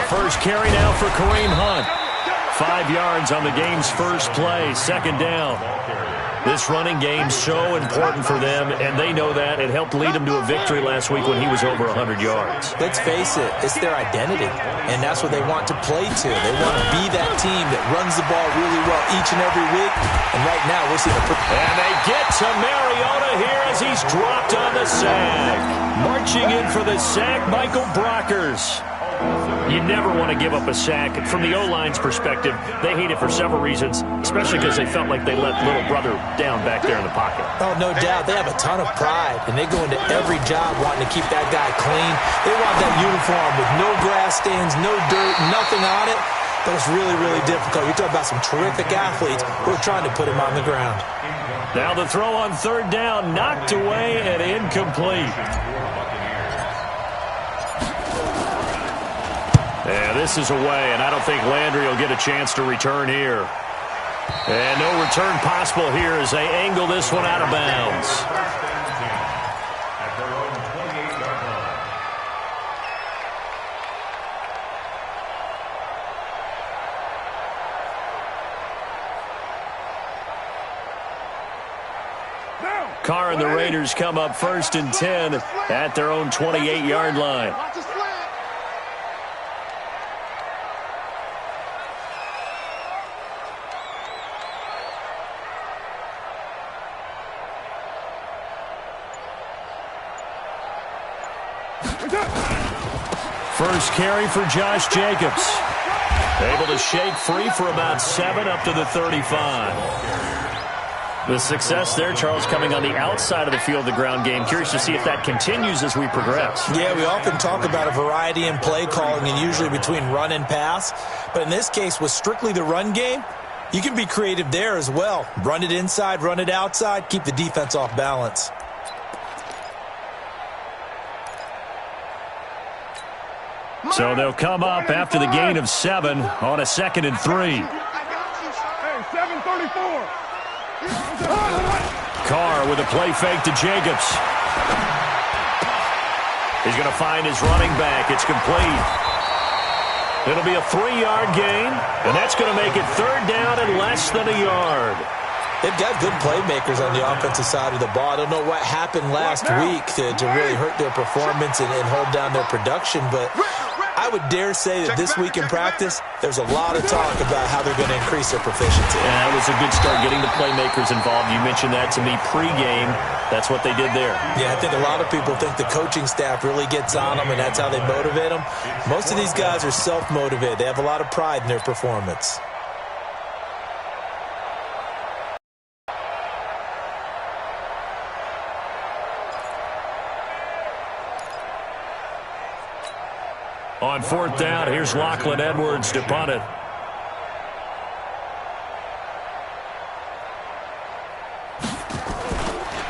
first carry now for Kareem Hunt. 5 yards on the game's first play, second down. This running game's so important for them, and they know that. It helped lead them to a victory last week when he was over 100 yards. Let's face it, it's their identity, and that's what they want to play to. They want to be that team that runs the ball really well each and every week, and right now we're seeing a... And they get to Mariota here as he's dropped on the sack. Marching in for the sack, Michael Brockers. You never want to give up a sack. From the O-line's perspective, they hate it for several reasons, especially because they felt like they let little brother down back there in the pocket. Oh, no doubt. They have a ton of pride, and they go into every job wanting to keep that guy clean. They want that uniform with no grass stains, no dirt, nothing on it. But it's really, really difficult. You're talking about some terrific athletes who are trying to put him on the ground. Now the throw on third down, knocked away and incomplete. Yeah, this is away, and I don't think Landry will get a chance to return here. And no return possible here as they angle this one out of bounds. Carr and the Raiders come up 1st and 10 at their own 28-yard line. First carry for Josh Jacobs. Able to shake free for about 7 up to the 35. The success there, Charles, coming on the outside of the field, the ground game. Curious to see if that continues as we progress. Yeah, we often talk about a variety in play calling and usually between run and pass. But in this case, with strictly the run game, you can be creative there as well. Run it inside, run it outside, keep the defense off balance. So they'll come up after the gain of 7 on a 2nd and 3. Hey, 7:34. Carr with a play fake to Jacobs. He's going to find his running back. It's complete. It'll be a 3-yard gain, and that's going to make it 3rd down and less than a yard. They've got good playmakers on the offensive side of the ball. I don't know what happened last week to really hurt their performance and hold down their production, but I would dare say that this week in practice, there's a lot of talk about how they're going to increase their proficiency. And that was a good start, getting the playmakers involved. You mentioned that to me pregame. That's what they did there. Yeah, I think a lot of people think the coaching staff really gets on them, and that's how they motivate them. Most of these guys are self-motivated. They have a lot of pride in their performance. On 4th down, here's Lachlan Edwards to punt it.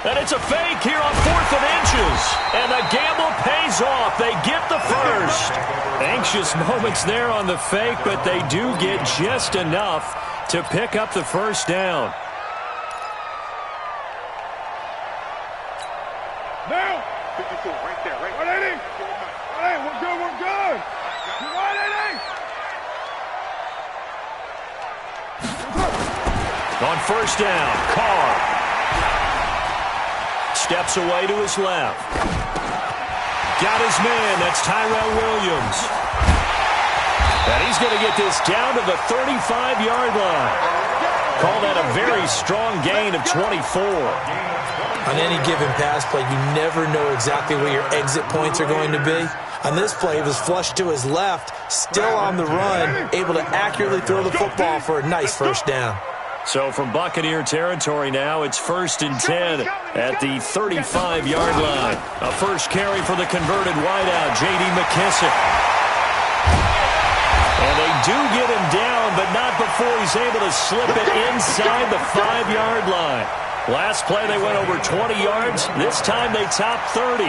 And it's a fake here on 4th and inches. And the gamble pays off. They get the first. Anxious moments there on the fake, but they do get just enough to pick up the first down. Now, 54, right there, right there. 180. Hey, we're good, we're good. 180. On 1st down, Carr steps away to his left. Got his man. That's Tyrell Williams. And he's going to get this down to the 35-yard line. Call that a very strong gain of 24. On any given pass play, you never know exactly where your exit points are going to be. On this play, he was flushed to his left, still on the run, able to accurately throw the football for a nice first down. So from Buccaneer territory now, it's 1st and 10 at the 35-yard line. A first carry for the converted wideout, J.D. McKissick. And they do get him down, but not before he's able to slip it inside the 5-yard line. Last play, they went over 20 yards. This time, they topped 30.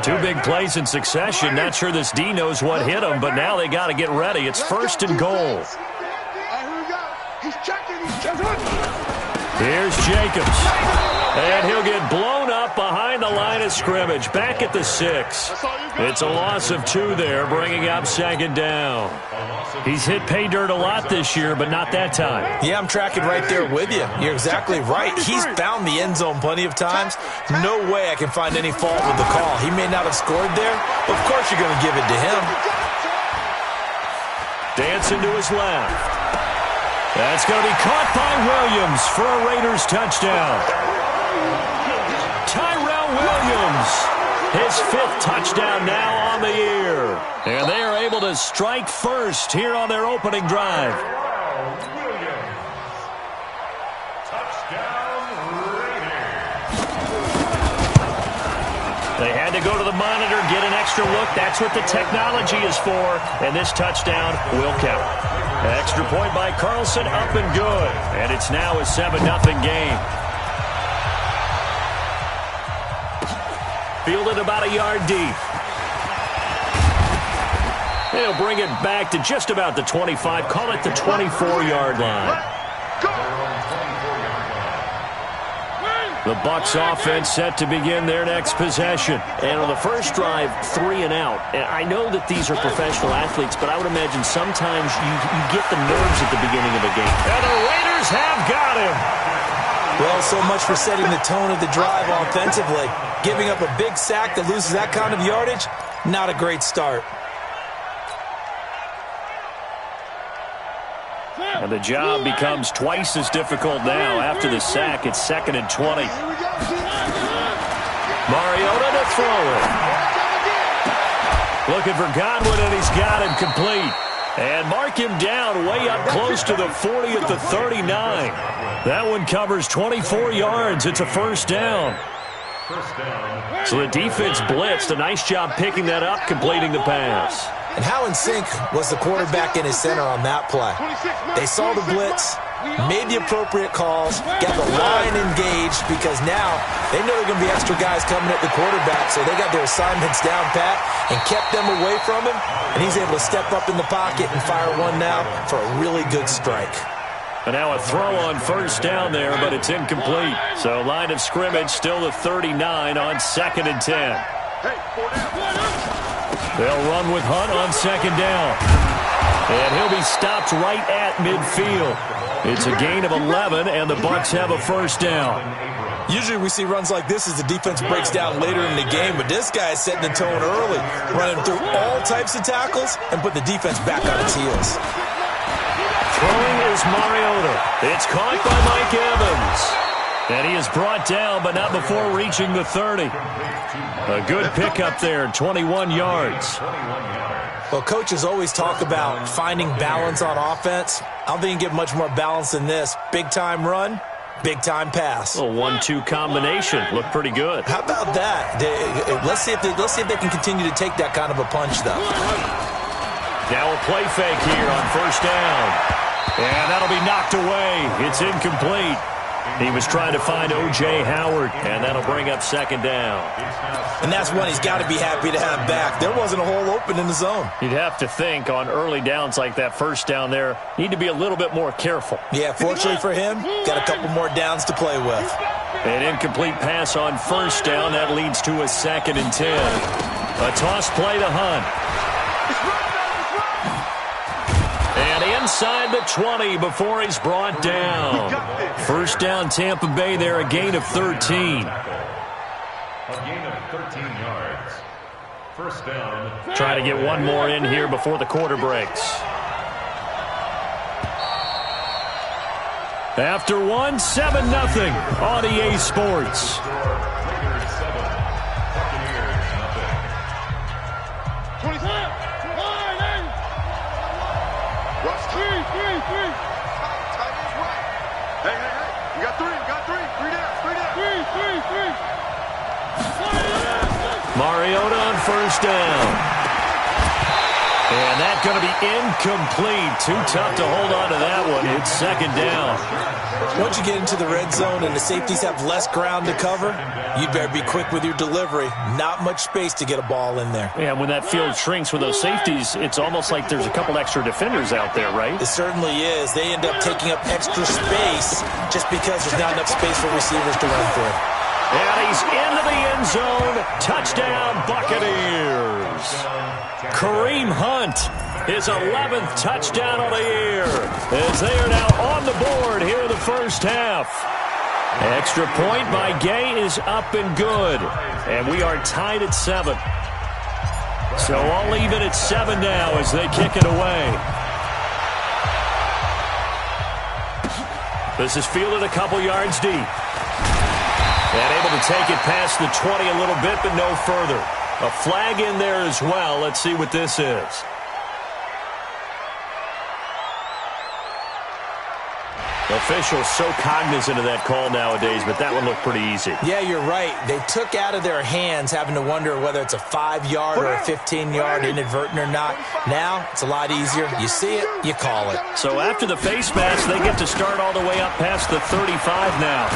Two big plays in succession. Not sure this D knows what hit him, but now they got to get ready. It's 1st and goal. Here's Jacobs. And he'll get blown up behind the line of scrimmage, back at the 6. It's a loss of 2 there, bringing up second down. He's hit pay dirt a lot this year, but not that time. Yeah, I'm tracking right there with you. You're exactly right. He's found the end zone plenty of times. No way I can find any fault with the call. He may not have scored there, but of course you're going to give it to him. Dancing to his left. That's going to be caught by Williams for a Raiders touchdown. Tyrell Williams, his 5th touchdown now on the year. And they are able to strike first here on their opening drive. They had to go to the monitor, get an extra look. That's what the technology is for. And this touchdown will count. Extra point by Carlson, up and good. And it's now a 7-0 game. Fielded about a yard deep. They'll bring it back to just about the 25. Call it the 24-yard line. The Bucs offense set to begin their next possession. And on the first drive, 3 and out. And I know that these are professional athletes, but I would imagine sometimes you get the nerves at the beginning of a game. And the Raiders have got him. Well, so much for setting the tone of the drive offensively. Giving up a big sack that loses that kind of yardage, not a great start. And the job becomes twice as difficult now. After the sack, it's 2nd and 20. Mariota to throw it. Looking for Godwin, and he's got him complete. And mark him down way up close to the 40 at the 39. That one covers 24 yards. It's a first down. So the defense blitzed. A nice job picking that up, completing the pass. And how in sync was the quarterback in his center on that play? They saw the blitz, made the appropriate calls, got the line engaged, because now they know there are going to be extra guys coming at the quarterback, so they got their assignments down pat and kept them away from him, and he's able to step up in the pocket and fire one now for a really good strike. And now a throw on first down there, but it's incomplete. So line of scrimmage still the 39 on 2nd and 10. They'll run with Hunt on 2nd down. And he'll be stopped right at midfield. It's a gain of 11, and the Bucs have a first down. Usually we see runs like this as the defense breaks down later in the game, but this guy is setting the tone early, running through all types of tackles and put the defense back on its heels. Throwing is Mariota. It's caught by Mike Evans. And he is brought down, but not before reaching the 30. A good pickup there, 21 yards. Well, coaches always talk about finding balance on offense. I don't think you can get much more balance than this. Big-time run, big-time pass. A 1-2 combination. Looked pretty good. How about that? Let's see if they can continue to take that kind of a punch, though. Now a play fake here on first down. And that'll be knocked away. It's incomplete. He was trying to find O.J. Howard, and that'll bring up 2nd down. And that's one he's got to be happy to have back. There wasn't a hole open in the zone. You'd have to think on early downs like that first down there, need to be a little bit more careful. Yeah, fortunately for him, got a couple more downs to play with. An incomplete pass on first down. That leads to a 2nd and 10. A toss play to Hunt. And inside the 20 before he's brought down. First down, Tampa Bay there, a gain of 13. A gain of 13 yards. First down. Try to get one more in here before the quarter breaks. After one, 7-0 on EA Sports. Raiders 7, Buccaneers 0. 27. Rush 3. Tight is right. Hey. You got 3. 3 down. 3 down. Mariota on first down. And that's going to be incomplete. Too tough to hold on to that one. It's second down. Once you get into the red zone and the safeties have less ground to cover, you better be quick with your delivery. Not much space to get a ball in there. Yeah, when that field shrinks with those safeties, it's almost like there's a couple extra defenders out there, right? It certainly is. They end up taking up extra space just because there's not enough space for receivers to run through. And he's into the end zone. Touchdown, Buccaneers. Kareem Hunt, his 11th touchdown of the year, as they are now on the board here in the first half. Extra point by Gay is up and good. And we are tied at 7. So I'll leave it at 7 now as they kick it away. This is fielded a couple yards deep. And able to take it past the 20 a little bit, but no further. A flag in there as well. Let's see what this is. Officials so cognizant of that call nowadays, but that one looked pretty easy. Yeah, you're right. They took out of their hands having to wonder whether it's a 5-yard or a 15-yard inadvertent or not. Now, it's a lot easier. You see it, you call it. So after the face mask, they get to start all the way up past the 35 now.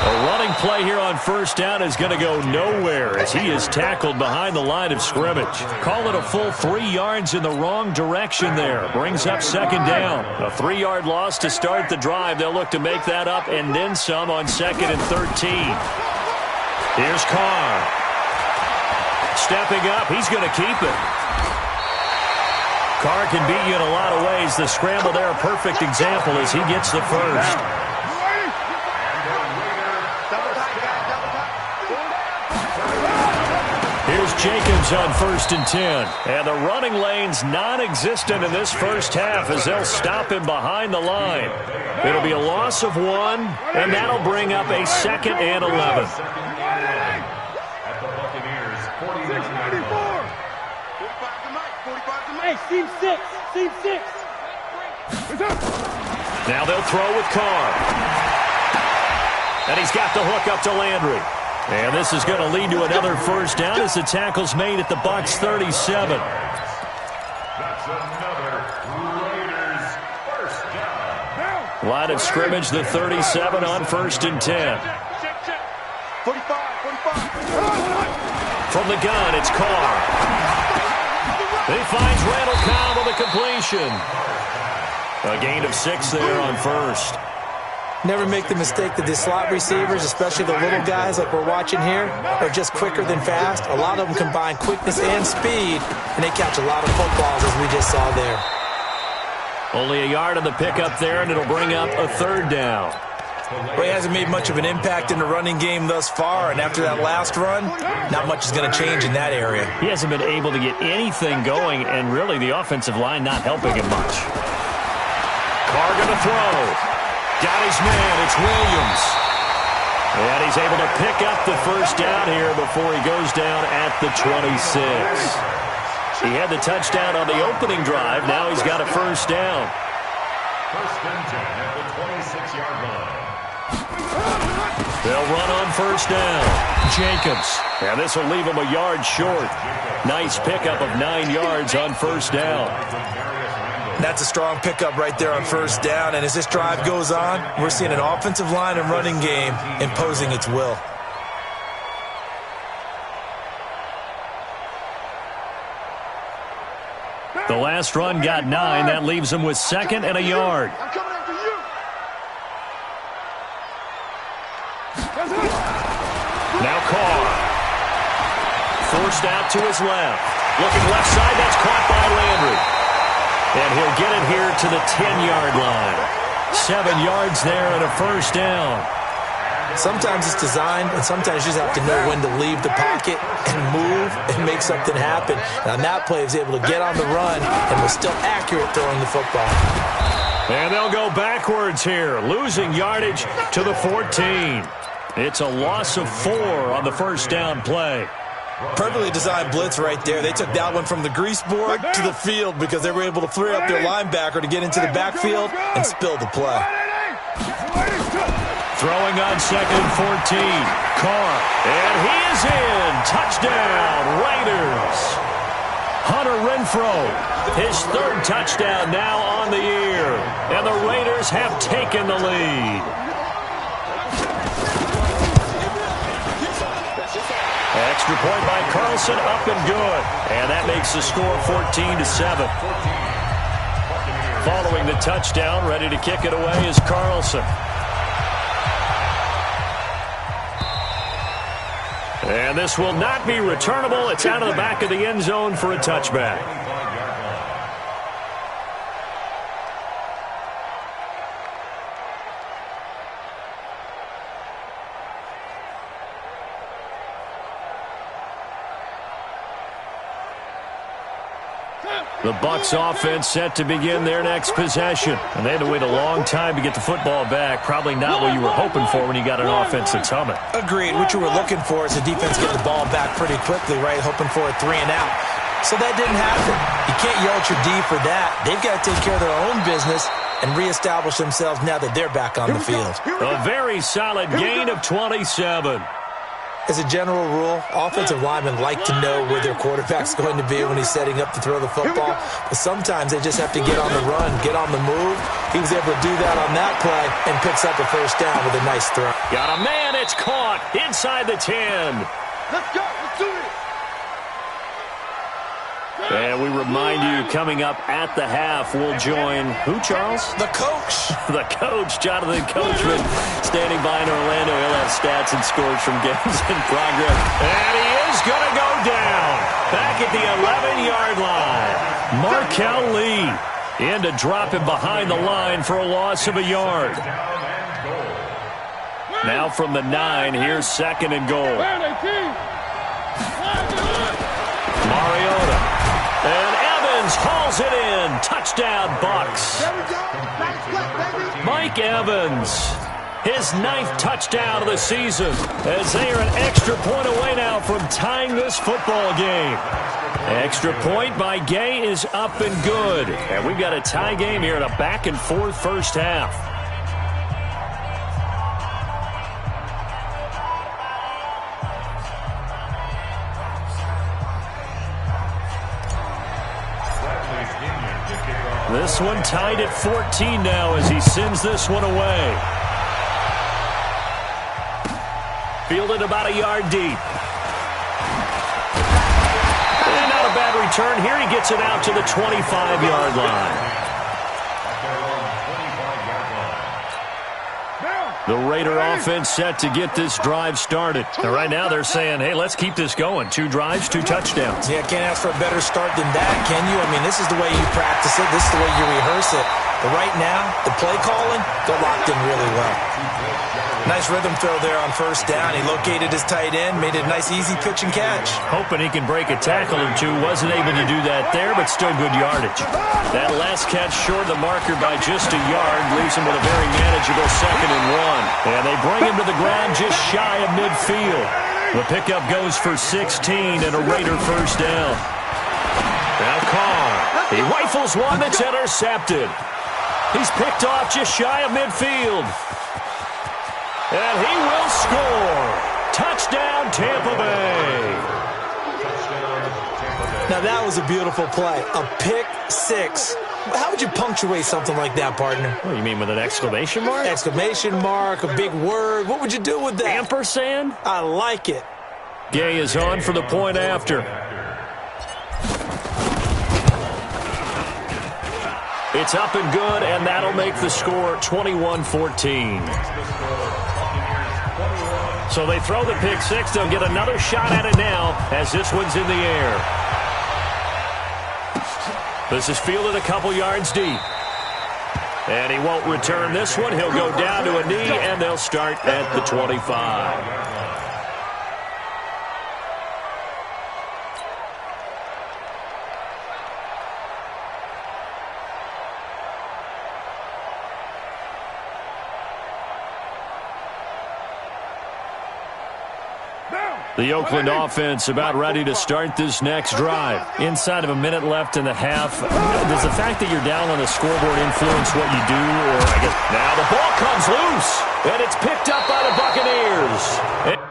A running play here on first down is going to go nowhere as he is tackled behind the line of scrimmage. Call it a full 3 yards in the wrong direction there. Brings up second down. A 3-yard loss to start the drive. They'll look to make that up and then some on 2nd and 13. Here's Carr. Stepping up. He's going to keep it. Carr can beat you in a lot of ways. The scramble there, a perfect example as he gets the first. Here's Jacobs on 1st and 10. And the running lane's non-existent in this first half as they'll stop him behind the line. It'll be a loss of 1, and that'll bring up a 2nd and 11. At the Buccaneers, 46-44. Hey, seam 6. Seam 6. Now they'll throw with Carr. And he's got the hook up to Landry. And this is going to lead to another first down as the tackle's made at the Bucs 37. That's another Raiders first down. Line of scrimmage, the 37 on 1st and 10. 45. From the gun, it's Carr. He finds Randall Cobb with a completion. A gain of 6 there on first. Never make the mistake that the slot receivers, especially the little guys like we're watching here, are just quicker than fast. A lot of them combine quickness and speed, and they catch a lot of footballs, as we just saw there. Only a yard on the pickup there, and it'll bring up a 3rd down. Well, he hasn't made much of an impact in the running game thus far, and after that last run, not much is going to change in that area. He hasn't been able to get anything going, and really the offensive line not helping him much. Carr going to throw. Got his man. It's Williams. And he's able to pick up the first down here before he goes down at the 26. He had the touchdown on the opening drive. Now he's got a first down. 1st and 10 at the 26-yard line. They'll run on first down. Jacobs. And this will leave him a yard short. Nice pickup of 9 yards on first down. That's a strong pickup right there on first down, and as this drive goes on, we're seeing an offensive line and running game imposing its will. The last run got 9. That leaves him with 2nd and a yard. I'm coming after you. Now Carr. Forced out to his left. Looking left side, that's caught by Landry. And he'll get it here to the 10-yard line. 7 yards there and a first down. Sometimes it's designed, and sometimes you just have to know when to leave the pocket and move and make something happen. And on that play, he was able to get on the run and was still accurate throwing the football. And they'll go backwards here, losing yardage to the 14. It's a loss of 4 on the first down play. Perfectly designed blitz right there. They took that one from the grease board to the field because they were able to free up their linebacker to get into the backfield and spill the play. Throwing on 2nd and 14. Carr. And he is in. Touchdown, Raiders. Hunter Renfrow, his third touchdown now on the year. And the Raiders have taken the lead. Extra point by Carlson, up and good. And that makes the score 14-7. Following the touchdown, ready to kick it away is Carlson. And this will not be returnable. It's out of the back of the end zone for a touchback. The Bucs offense set to begin their next possession. And they had to wait a long time to get the football back. Probably not what you were hoping for when you got an offense that's humming. Agreed. What you were looking for is the defense getting the ball back pretty quickly, right? Hoping for a 3 and out. So that didn't happen. You can't yell at your D for that. They've got to take care of their own business and reestablish themselves now that they're back on the field. A very solid gain of 27. As a general rule, offensive linemen like to know where their quarterback's going to be when he's setting up to throw the football. But sometimes they just have to get on the run, get on the move. He was able to do that on that play and picks up a first down with a nice throw. Got a man, it's caught inside the 10. Let's go. Let's do it. And we remind you, coming up at the half, we'll join who, Charles? The coach. The coach, Jonathan Coachman, standing by in Orlando. He'll have stats and scores from games in progress. And he is going to go down. Back at the 11-yard line. Markel Lee in to drop him behind the line for a loss of a yard. Now from the 9, here's 2nd and goal. Mariota. And Evans hauls it in. Touchdown, Bucs. Mike Evans, his 9th touchdown of the season, as they are an extra point away now from tying this football game. Extra point by Gay is up and good. And we've got a tie game here in a back-and-forth first half. This one tied at 14 now as he sends this one away. Fielded about a yard deep. And not a bad return here. He gets it out to the 25-yard line. The Raider offense set to get this drive started. And right now they're saying, hey, let's keep this going. 2 drives, 2 touchdowns. Yeah, can't ask for a better start than that, can you? I mean, this is the way you practice it. This is the way you rehearse it. But right now, the play calling, they're locked in really well. Nice rhythm throw there on first down. He located his tight end, made it a nice, easy pitch and catch. Hoping he can break a tackle or two. Wasn't able to do that there, but still good yardage. That last catch short of the marker by just a yard leaves him with a very manageable 2nd and 1. And they bring him to the ground just shy of midfield. The pickup goes for 16 and a Raider first down. Now Carr. He rifles one that's intercepted. He's picked off just shy of midfield. And he will score. Touchdown, Tampa Bay. Now, that was a beautiful play. A pick 6. How would you punctuate something like that, partner? What do you mean, with an exclamation mark? Exclamation mark, a big word. What would you do with that? Ampersand? I like it. Gay is on for the point after. It's up and good, and that'll make the score 21-14. So they throw the pick 6. They'll get another shot at it now as this one's in the air. This is fielded a couple yards deep. And he won't return this one. He'll go down to a knee, and they'll start at the 25. The Oakland offense about ready to start this next drive. Inside of a minute left in the half. Does the fact that you're down on the scoreboard influence what you do? Or I guess now the ball comes loose, and it's picked up by the Buccaneers.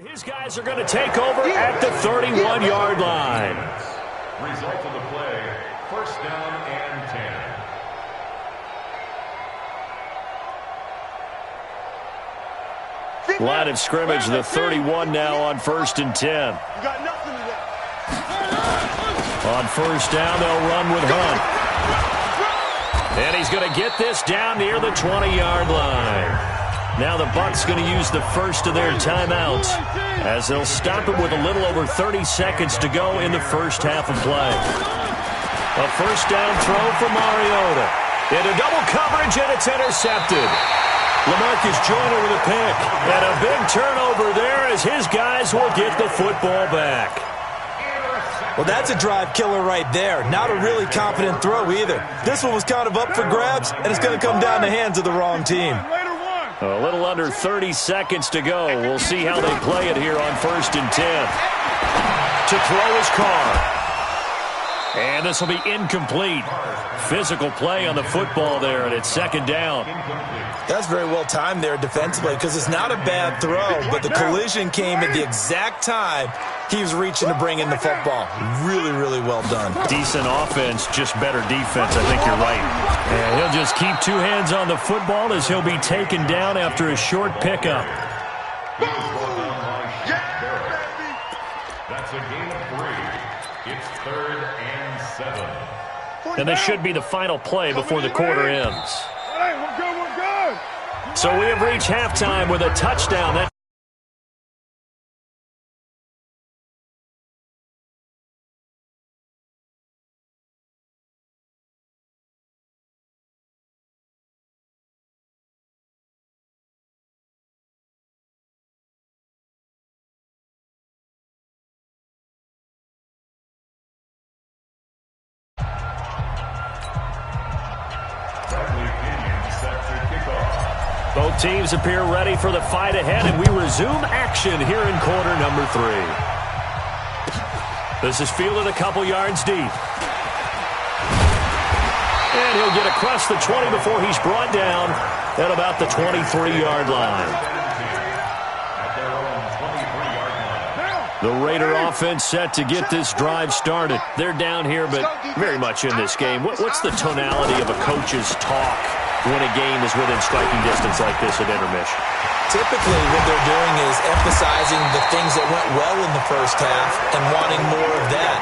His guys are going to take over at the 31-yard line. Result of the play, first down and 10. Line of scrimmage, the 31 now on 1st and 10. You got nothing to that. On 1st down, they'll run with Hunt. And he's going to get this down near the 20-yard line. Now the Bucs going to use the first of their timeouts as they'll stop it with a little over 30 seconds to go in the first half of play. A first down throw for Mariota. Into double coverage, and it's intercepted. LaMarcus Joyner with a pick. And a big turnover there as his guys will get the football back. Well, that's a drive killer right there. Not a really confident throw either. This one was kind of up for grabs, and it's going to come down the hands of the wrong team. A little under 30 seconds to go. We'll see how they play it here on 1st and 10. To throw his Carr. And this will be incomplete. Physical play on the football there, and it's 2nd down. That's very well timed there defensively because it's not a bad throw, but the collision came at the exact time he was reaching to bring in the football. Really, really well done. Decent offense, just better defense. I think you're right. And he'll just keep 2 hands on the football as he'll be taken down after a short pickup. That's a gain of 3. It's 3rd and 7. And this should be the final play before the quarter ends. Hey, we're good, we're good. So we have reached halftime with a touchdown. That both teams appear ready for the fight ahead, and we resume action here in quarter number 3. This is fielded a couple yards deep. And he'll get across the 20 before he's brought down at about the 23-yard line. The Raider offense set to get this drive started. They're down here, but very much in this game. What's the tonality of a coach's talk when a game is within striking distance like this at intermission? Typically, what they're doing is emphasizing the things that went well in the first half and wanting more of that.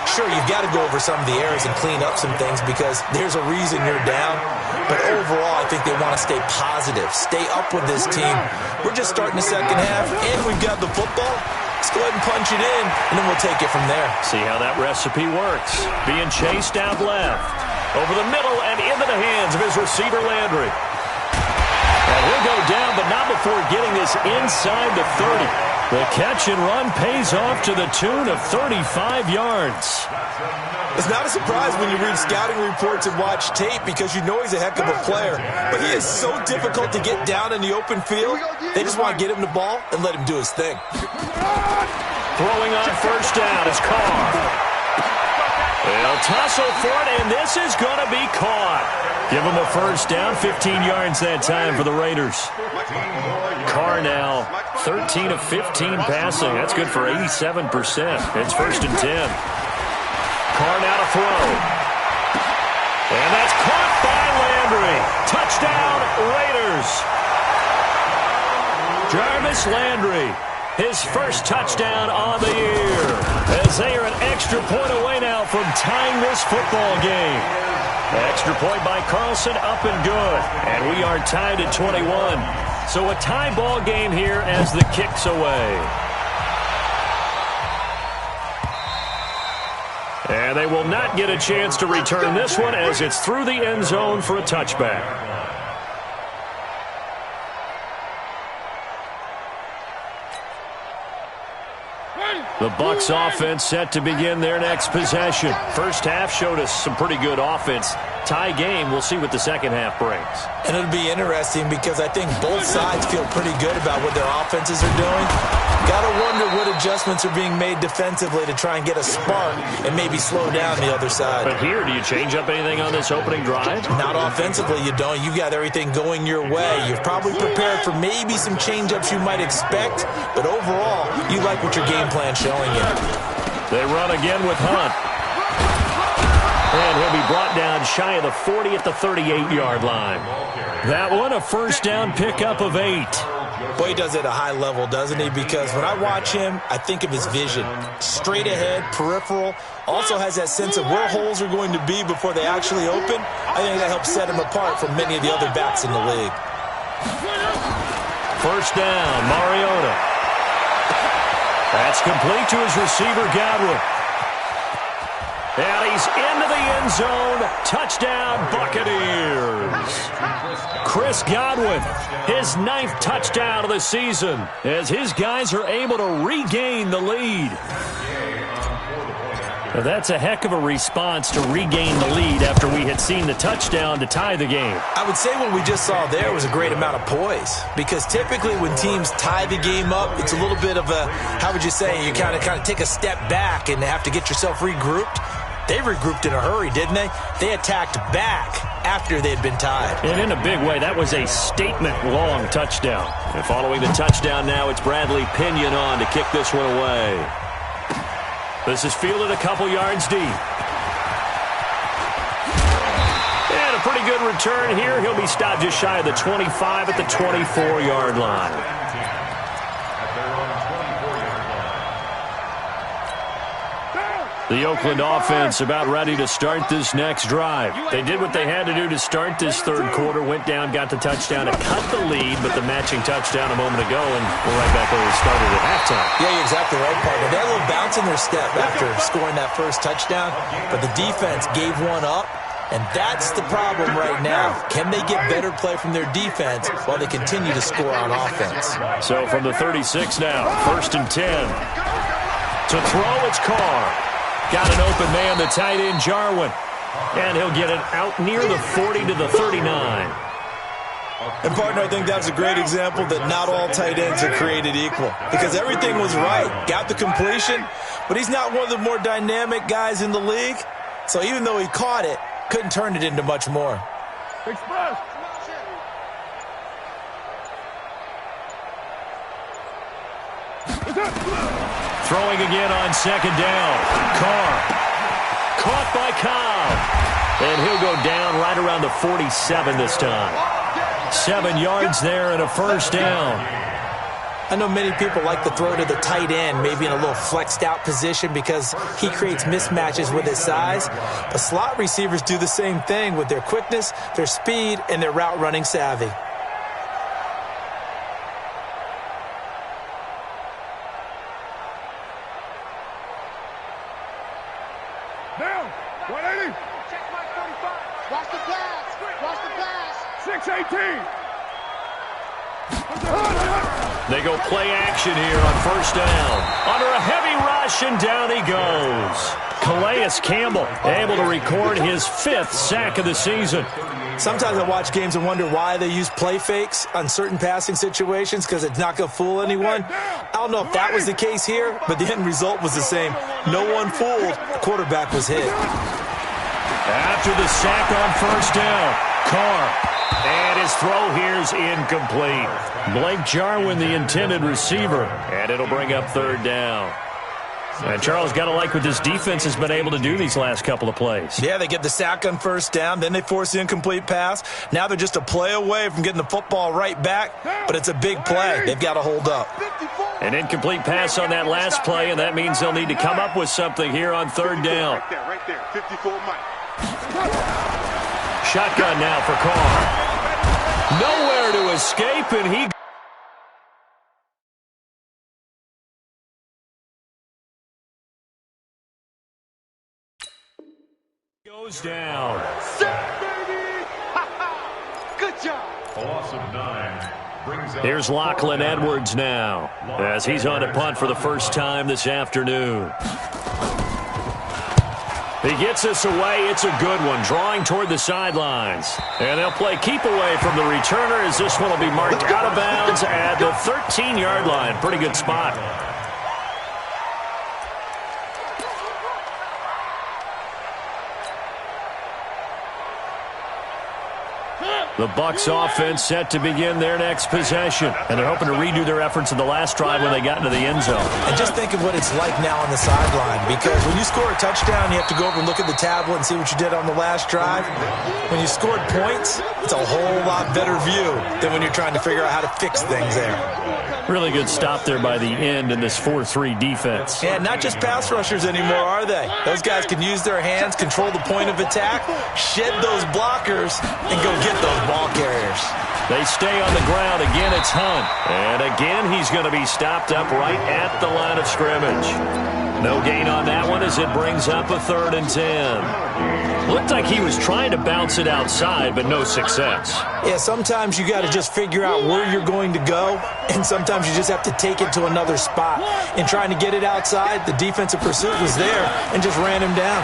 Sure, you've got to go over some of the errors and clean up some things because there's a reason you're down. But overall, I think they want to stay positive, stay up with this team. We're just starting the second half, and we've got the football. Let's go ahead and punch it in, and then we'll take it from there. See how that recipe works. Being chased out left. Over the middle and into the hands of his receiver, Landry. And he'll go down, but not before getting this inside the 30. The catch and run pays off to the tune of 35 yards. It's not a surprise when you read scouting reports and watch tape because you know he's a heck of a player. But he is so difficult to get down in the open field. They just want to get him the ball and let him do his thing. Throwing on first down is Carr. They'll tussle for it, and this is going to be caught. Give him a first down, 15 yards that time for the Raiders. Carr now 13 of 15 passing. That's good for 87%. It's 1st and 10. Carr now to throw. And that's caught by Landry. Touchdown, Raiders. Jarvis Landry, his first touchdown on the year, as they are an extra point away now from tying this football game. Extra point by Carlson, up and good. And we are tied at 21. So a tie ball game here as the kick's away. And they will not get a chance to return this one as it's through the end zone for a touchback. The Bucs offense set to begin their next possession. First half showed us some pretty good offense. Tie game. We'll see what the second half brings. And it'll be interesting because I think both sides feel pretty good about what their offenses are doing. Got to wonder what adjustments are being made defensively to try and get a spark and maybe slow down the other side. But here, do you change up anything on this opening drive? Not offensively, you don't. You got everything going your way. You're probably prepared for maybe some change-ups you might expect, but overall, you like what your game plan's showing you. They run again with Hunt. And he'll be brought down shy of the 40 at the 38-yard line. That one, a first down pickup of 8. Boy, he does it at a high level, doesn't he? Because when I watch him, I think of his vision. Straight ahead, peripheral. Also has that sense of where holes are going to be before they actually open. I think that helps set him apart from many of the other backs in the league. First down, Mariota. That's complete to his receiver, Godwin. And he's into the end zone. Touchdown, Buccaneers. Chris Godwin, his 9th touchdown of the season, as his guys are able to regain the lead. Now that's a heck of a response to regain the lead after we had seen the touchdown to tie the game. I would say what we just saw there was a great amount of poise, because typically when teams tie the game up, it's a little bit of a, how would you say, you kind of take a step back and have to get yourself regrouped. They regrouped in a hurry, didn't they? They attacked back after they'd been tied. And in a big way, that was a statement-long touchdown. And following the touchdown now, it's Bradley Pinion on to kick this one away. This is fielded a couple yards deep. And a pretty good return here. He'll be stopped just shy of the 25 at the 24-yard line. The Oakland offense about ready to start this next drive. They did what they had to do to start this third quarter, went down, got the touchdown to cut the lead, but the matching touchdown a moment ago, and we're right back where we started at halftime. Yeah, you're exactly right, partner. They had a little bounce in their step after scoring that first touchdown, but the defense gave one up, and that's the problem right now. Can they get better play from their defense while they continue to score on offense? So from the 36 now, 1st and 10. To throw, it's Carr. Got an open man, the tight end, Jarwin. And he'll get it out near the 40 to the 39. And, partner, I think that's a great example that not all tight ends are created equal, because everything was right. Got the completion, but he's not one of the more dynamic guys in the league. So even though he caught it, couldn't turn it into much more. Express. Throwing again on second down. Carr. Caught by Cobb. And he'll go down right around the 47 this time. 7 yards there and a first down. I know many people like to throw to the tight end, maybe in a little flexed out position because he creates mismatches with his size. But slot receivers do the same thing with their quickness, their speed, and their route running savvy. Down. 180. Check my 45. Watch the pass. Watch the pass. 618. They go play action here on first down. Under a heavy rush, and down he goes. Calais Campbell able to record his 5th sack of the season. Sometimes I watch games and wonder why they use play fakes on certain passing situations, because it's not going to fool anyone. I don't know if that was the case here, but the end result was the same. No one fooled. The quarterback was hit. After the sack on first down, Carr. And his throw here's incomplete. Blake Jarwin, the intended receiver. And it'll bring up third down. And Charles, got to like what this defense has been able to do these last couple of plays. Yeah, they get the sack on first down, then they force the incomplete pass. Now they're just a play away from getting the football right back, but it's a big play. They've got to hold up. An incomplete pass on that last play, and that means they'll need to come up with something here on third down. Right there. 54 Mike. Shotgun now for Carr. Nowhere to escape, and he goes down. Baby! Good job. A loss of 9 brings up. Here's Lachlan Edwards now, as he's on to punt for the first time this afternoon. He gets us away. It's a good one, drawing toward the sidelines. And they'll play keep away from the returner as this one will be marked out of bounds at the 13-yard line. Pretty good spot. The Bucs offense set to begin their next possession. And they're hoping to redo their efforts in the last drive when they got into the end zone. And just think of what it's like now on the sideline, because when you score a touchdown, you have to go over and look at the tablet and see what you did on the last drive. When you scored points, it's a whole lot better view than when you're trying to figure out how to fix things there. Really good stop there by the end in this 4-3 defense. And not just pass rushers anymore, are they? Those guys can use their hands, control the point of attack, shed those blockers, and go get those ball carriers. They stay on the ground. Again, it's Hunt. And again, he's going to be stopped up right at the line of scrimmage. No gain on that one as it brings up a 3rd and 10. Looked like he was trying to bounce it outside, but no success. Yeah, sometimes you got to just figure out where you're going to go, and sometimes you just have to take it to another spot. In trying to get it outside, the defensive pursuit was there and just ran him down.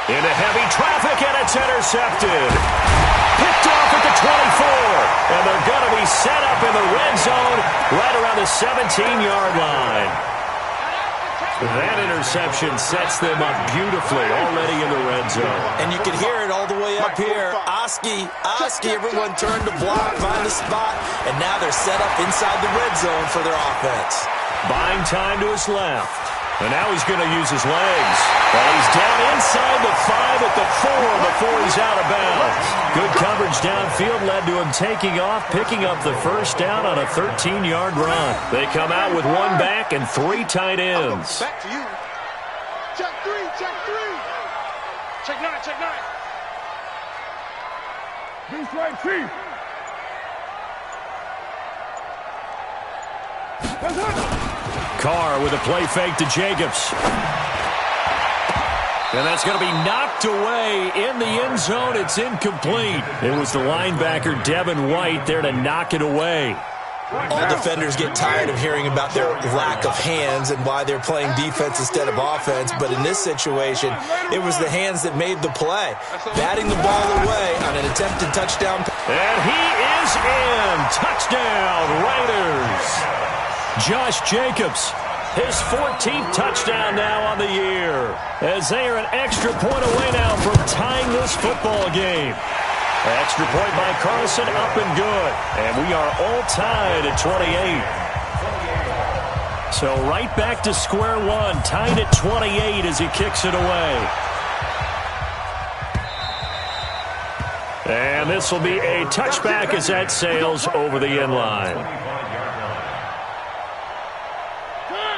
Into heavy traffic, and it's intercepted. Picked off at the 24. And they're going to be set up in the red zone right around the 17-yard line. That interception sets them up beautifully already in the red zone. And you can hear it all the way up here. Oski, everyone turned to block, find a spot, and now they're set up inside the red zone for their offense. Buying time to his left. And now he's going to use his legs. Well, he's down inside the 5 at the 4 before he's out of bounds. Good coverage downfield led to him taking off, picking up the first down on a 13-yard run. They come out with one back and 3 tight ends. Back to you. Check 3, check 3. Check 9, check 9. Deuce right, Chief. That's it. Carr with a play fake to Jacobs. And that's going to be knocked away in the end zone. It's incomplete. It was the linebacker, Devin White, there to knock it away. All defenders get tired of hearing about their lack of hands and why they're playing defense instead of offense. But in this situation, it was the hands that made the play. Batting the ball away on an attempted touchdown. And he is in. Touchdown, Raiders. Josh Jacobs, his 14th touchdown now on the year, as they are an extra point away now from tying this football game. Extra point by Carlson, up and good. And we are all tied at 28. So right back to square one, tied at 28 as he kicks it away. And this will be a touchback as that sails over the end line.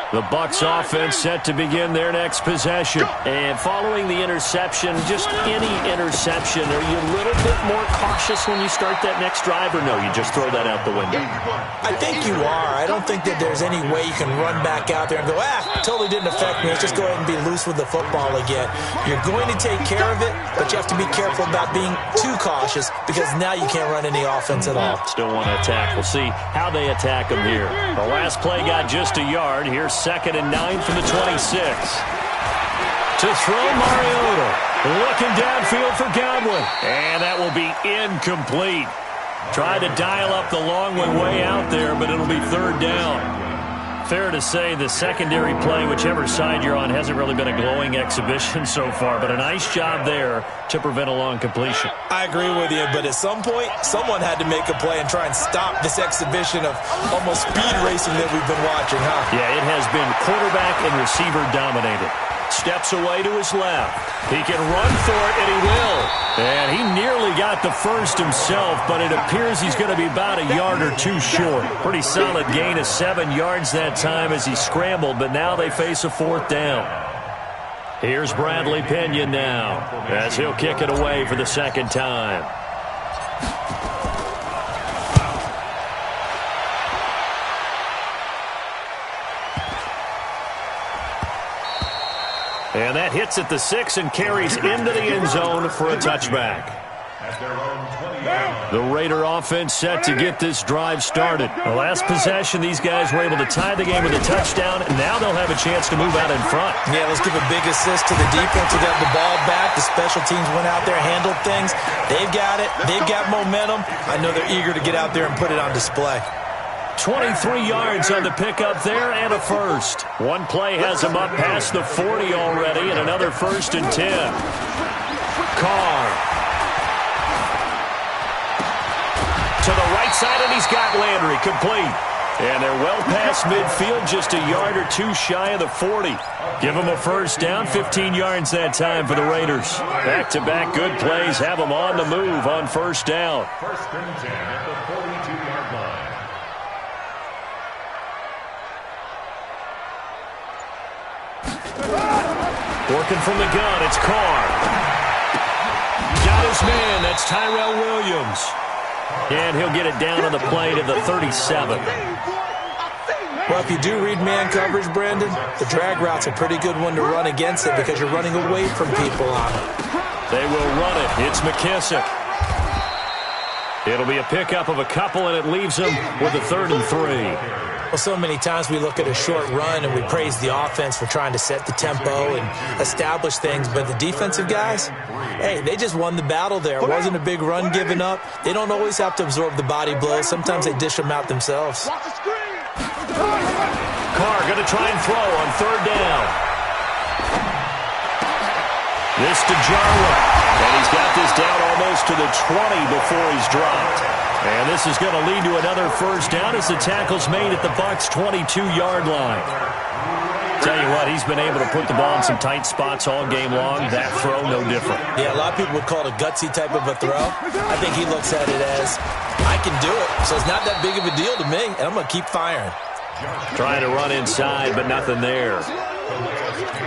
The Bucs offense set to begin their next possession. And following the interception, just any interception, are you a little bit more cautious when you start that next drive, or no, you just throw that out the window? I think you are. I don't think that there's any way you can run back out there and go, totally didn't affect me. Let's just go ahead and be loose with the football again. You're going to take care of it, but you have to be careful about being too cautious, because now you can't run any offense at all. Still want to attack. We'll see how they attack them here. The last play got just a yard. Here's 2nd and 9 from the 26. To throw, Mariota. Looking downfield for Godwin. And that will be incomplete. Tried to dial up the long way out there, but it'll be 3rd down. Fair to say the secondary play, whichever side you're on, hasn't really been a glowing exhibition so far, but a nice job there to prevent a long completion. I agree with you, but at some point, someone had to make a play and try and stop this exhibition of almost speed racing that we've been watching, huh? Yeah, it has been quarterback and receiver dominated. Steps away to his left. He can run for it, and he will. And he nearly got the first himself, but it appears he's going to be about a yard or 2 short. Pretty solid gain of 7 yards that time as he scrambled, but now they face a 4th down. Here's Bradley Pinion now as he'll kick it away for the 2nd time. And that hits at the 6 and carries into the end zone for a touchback. At their own 28. The Raider offense set to get this drive started. The last possession, these guys were able to tie the game with a touchdown, and now they'll have a chance to move out in front. Yeah, let's give a big assist to the defense who got the ball back. The special teams went out there, handled things. They've got it. They've got momentum. I know they're eager to get out there and put it on display. 23 yards on the pickup there and a first. One play has him up past the 40 already, and another 1st and 10. Carr. To the right side, and he's got Landry complete. And they're well past midfield, just a yard or two shy of the 40. Give them a first down, 15 yards that time for the Raiders. Back-to-back good plays have them on the move on first down. 1st and 10 at the 42-yard line. Working from the gun, it's Carr. Got his man, that's Tyrell Williams. And he'll get it down on the play to the 37. Well, if you do read man coverage, Brandon, the drag route's a pretty good one to run against it because you're running away from people on it. They will run it. It's McKissick. It'll be a pickup of a couple, and it leaves them with a 3rd and 3. Well, so many times we look at a short run and we praise the offense for trying to set the tempo and establish things, but the defensive guys, hey, they just won the battle there. It wasn't a big run given up. They don't always have to absorb the body blows. Sometimes they dish them out themselves. Carr going to try and throw on 3rd down. This to Jarwin. And he's got this down almost to the 20 before he's dropped. And this is going to lead to another first down as the tackle's made at the Bucs' 22-yard line. Tell you what, he's been able to put the ball in some tight spots all game long. That throw, no different. Yeah, a lot of people would call it a gutsy type of a throw. I think he looks at it as, I can do it, so it's not that big of a deal to me, and I'm going to keep firing. Trying to run inside, but nothing there.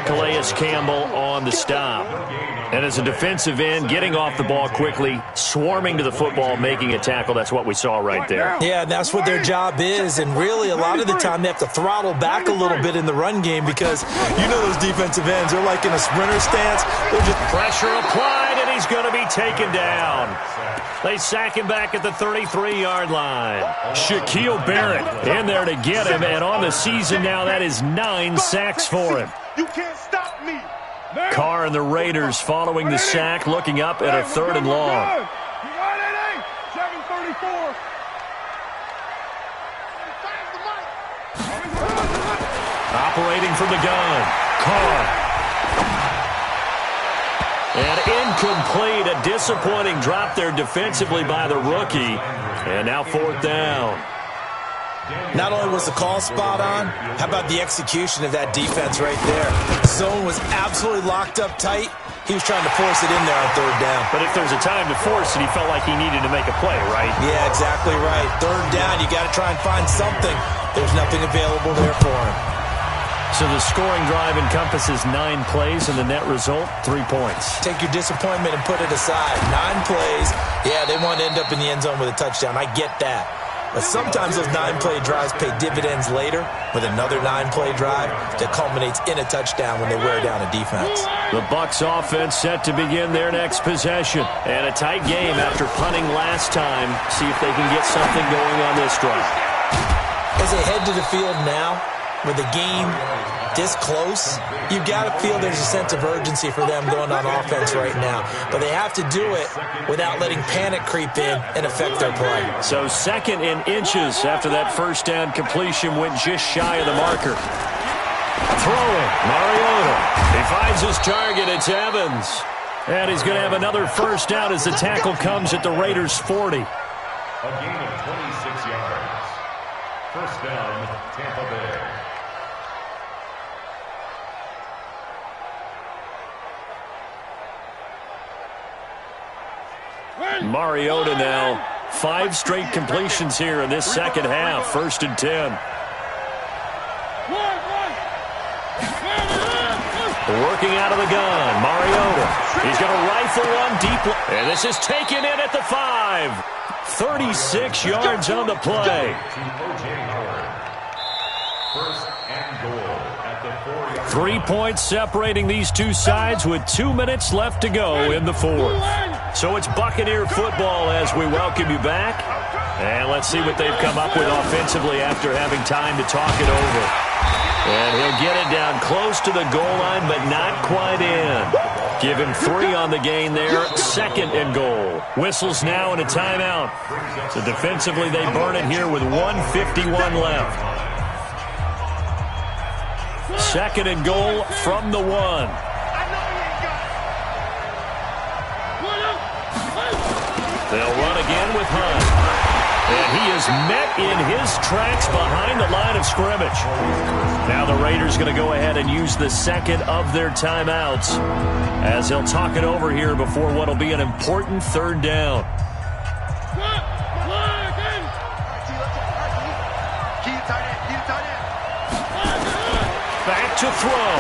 Calais Campbell on the stop. And as a defensive end, getting off the ball quickly, swarming to the football, making a tackle, that's what we saw right there. Yeah, and that's what their job is. And really, a lot of the time, they have to throttle back a little bit in the run game because you know those defensive ends, they're like in a sprinter stance. They're just pressure applied, and he's going to be taken down. They sack him back at the 33-yard line. Shaquille Barrett in there to get him, and on the season now, that is 9 sacks for him. You can't stop me. Carr and the Raiders following the sack, looking up at a 3rd and long. 734. Operating from the gun, Carr. And incomplete, a disappointing drop there defensively by the rookie. And now 4th down. Not only was the call spot on, how about the execution of that defense right there? The zone was absolutely locked up tight. He was trying to force it in there on 3rd down. But if there's a time to force it, he felt like he needed to make a play, right? Yeah, exactly right. 3rd down, you got to try and find something. There's nothing available there for him. So the scoring drive encompasses 9 plays, and the net result, 3 points. Take your disappointment and put it aside. 9 plays. Yeah, they want to end up in the end zone with a touchdown. I get that. But sometimes those 9-play drives pay dividends later with another 9-play drive that culminates in a touchdown when they wear down a defense. The Bucs offense set to begin their next possession. And a tight game after punting last time. See if they can get something going on this drive. As they head to the field now, with the game this close, you've got to feel there's a sense of urgency for them going on offense right now. But they have to do it without letting panic creep in and affect their play. So 2nd and inches after that first down completion went just shy of the marker. Throwing, Mariota. He finds his target, it's Evans. And he's going to have another first down as the tackle comes at the Raiders' 40. A gain of 26 yards. First down, Tampa Bay. Mariota now, 5 straight completions here in this second half. 1st and 10. Working out of the gun, Mariota. He's going to rifle one deep. And this is taken in at the 5. 36 yards on the play. First and goal at the 4-yard 3 points separating these two sides with 2 minutes left to go in the 4th. So it's Buccaneer football as we welcome you back. And let's see what they've come up with offensively after having time to talk it over. And he'll get it down close to the goal line, but not quite in. Give him 3 on the gain there, 2nd and goal. Whistles now and a timeout. So defensively, they burn it here with 1:51 left. 2nd and goal from the 1. They'll run again with Hunt. And he is met in his tracks behind the line of scrimmage. Now the Raiders going to go ahead and use the 2nd of their timeouts as they'll talk it over here before what will be an important 3rd down. Back to throw.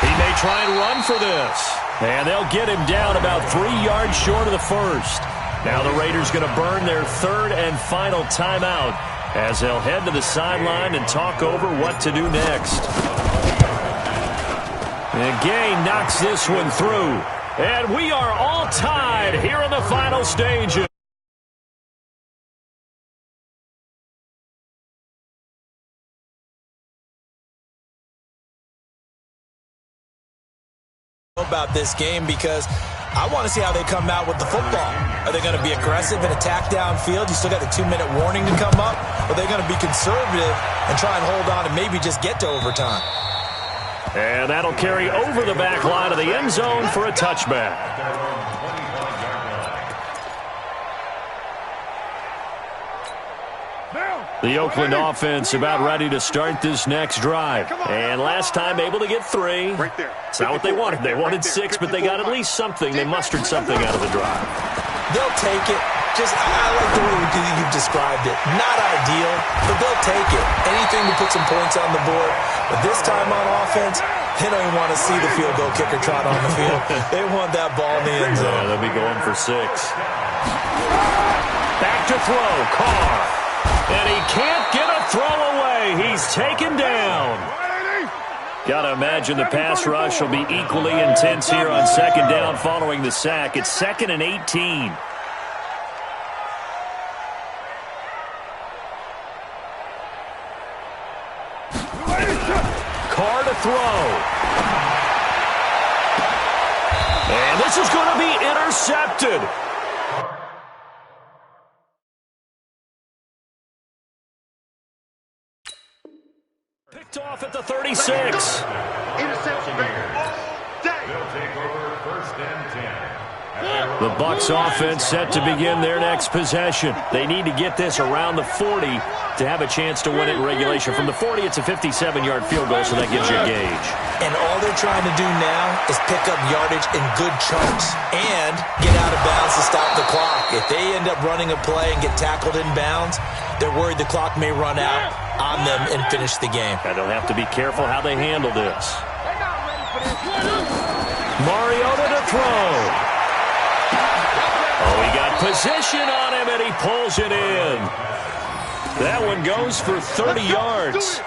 He may try and run for this. And they'll get him down about 3 yards short of the 1st. Now the Raiders going to burn their 3rd and final timeout as they'll head to the sideline and talk over what to do next. And Gay knocks this one through. And we are all tied here in the final stages. About this game because I want to see how they come out with the football. Are they going to be aggressive and attack downfield? You still got a 2-minute warning to come up. Or are they going to be conservative and try and hold on and maybe just get to overtime? And that'll carry over the back line of the end zone for a touchback. The Oakland offense about ready to start this next drive. And last time able to get 3. It's not what they wanted. They wanted 6, but they got at least something. They mustered something out of the drive. They'll take it. I like the way you've described it. Not ideal, but they'll take it. Anything to put some points on the board. But this time on offense, they don't even want to see the field goal kicker trot on the field. They want that ball in the end zone. Yeah, they'll be going for 6. Back to throw. Carr. And he can't get a throw away. He's taken down. Got to imagine the pass rush will be equally intense here on 2nd down following the sack. It's 2nd and 18. Carr to throw. And this is going to be intercepted. Picked off at the 36. Interception. They'll take over 1st and 10. The Bucs offense set to begin their next possession. They need to get this around the 40 to have a chance to win it in regulation. From the 40, it's a 57-yard field goal, so that gives you a gauge. And all they're trying to do now is pick up yardage in good chunks and get out of bounds to stop the clock. If they end up running a play and get tackled in bounds, they're worried the clock may run out on them and finish the game. And they'll have to be careful how they handle this. Mariota to throw. Oh, he got position on him, and he pulls it in. That one goes for 30 yards.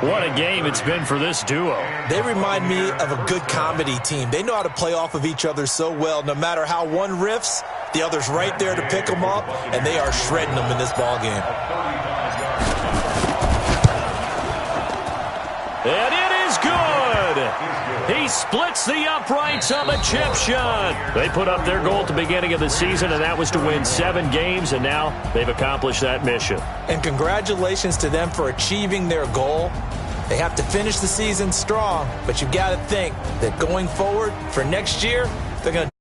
What a game it's been for this duo. They remind me of a good comedy team. They know how to play off of each other so well. No matter how one riffs, the other's right there to pick them up, and they are shredding them in this ball game. And it is good. He splits the uprights on the chip shot. They put up their goal at the beginning of the season, and that was to win 7 games, and now they've accomplished that mission. And congratulations to them for achieving their goal. They have to finish the season strong, but you've got to think that going forward for next year, they're going to